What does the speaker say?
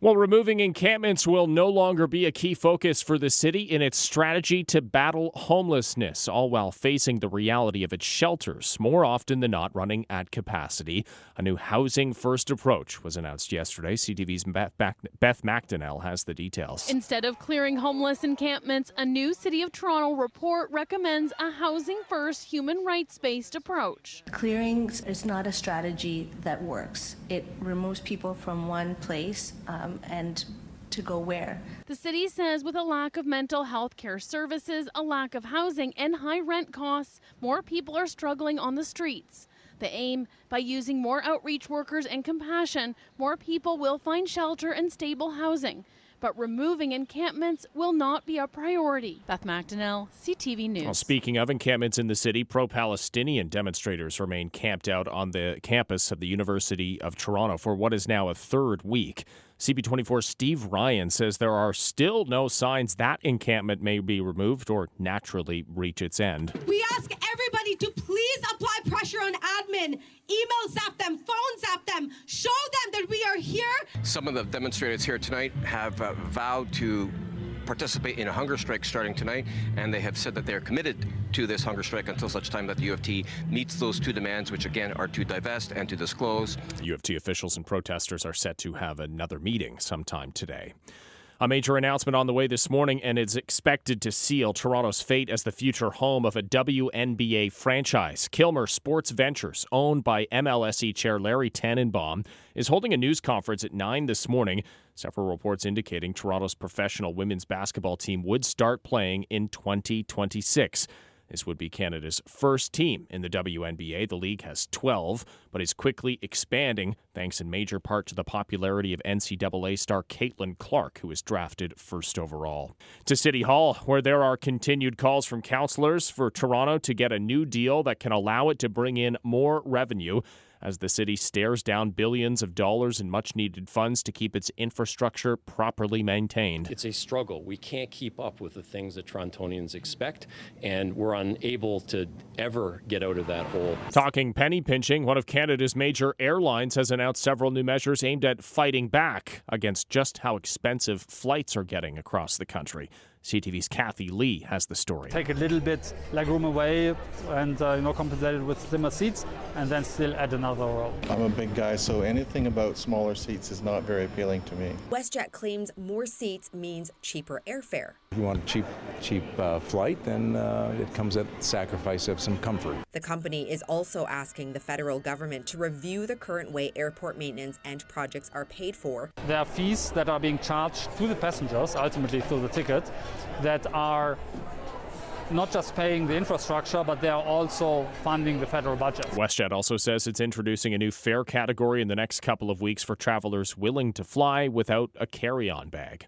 Well, removing encampments will no longer be a key focus for the city in its strategy to battle homelessness, all while facing the reality of its shelters, more often than not running at capacity. A new housing first approach was announced yesterday. CTV's Beth McDonnell has the details. Instead of clearing homeless encampments, a new City of Toronto report recommends a housing first, human rights based approach. Clearing is not a strategy that works. It removes people from one place and to go where? The city says with a lack of mental health care services, a lack of housing, and high rent costs, more people are struggling on the streets. The aim, by using more outreach workers and compassion, more people will find shelter and stable housing. But removing encampments will not be a priority. Beth McDonnell, CTV News. Well, speaking of encampments in the city, pro-Palestinian demonstrators remain camped out on the campus of the University of Toronto for what is now a third week. CP24's Steve Ryan says there are still no signs that encampment may be removed or naturally reach its end. We ask everybody to please apply pressure on admin, email zap them, phone zap them, show them that we are here. Some of the demonstrators here tonight have vowed to participate in a hunger strike starting tonight, and they have said that they are committed to this hunger strike until such time that the U of T meets those two demands, which again are to divest and to disclose. U of T officials and protesters are set to have another meeting sometime today. A major announcement on the way this morning, and it's expected to seal Toronto's fate as the future home of a WNBA franchise. Kilmer Sports Ventures, owned by MLSE chair Larry Tannenbaum, is holding a news conference at 9 this morning. Several reports indicating Toronto's professional women's basketball team would start playing in 2026. This would be Canada's first team in the WNBA. The league has 12, but is quickly expanding, thanks in major part to the popularity of NCAA star Caitlin Clark, who was drafted first overall. To City Hall, where there are continued calls from councillors for Toronto to get a new deal that can allow it to bring in more revenue, as the city stares down billions of dollars in much-needed funds to keep its infrastructure properly maintained. It's a struggle. We can't keep up with the things that Torontonians expect, and we're unable to ever get out of that hole. Talking penny pinching, one of Canada's major airlines has announced several new measures aimed at fighting back against just how expensive flights are getting across the country. CTV's Kathy Lee has the story. Take a little bit legroom away and compensate it with slimmer seats, and then still add another row. I'm a big guy, so anything about smaller seats is not very appealing to me. WestJet claims more seats means cheaper airfare. If you want a cheap flight, then it comes at the sacrifice of some comfort. The company is also asking the federal government to review the current way airport maintenance and projects are paid for. There are fees that are being charged to the passengers, ultimately through the ticket, that are not just paying the infrastructure, but they are also funding the federal budget. WestJet also says it's introducing a new fare category in the next couple of weeks for travelers willing to fly without a carry-on bag.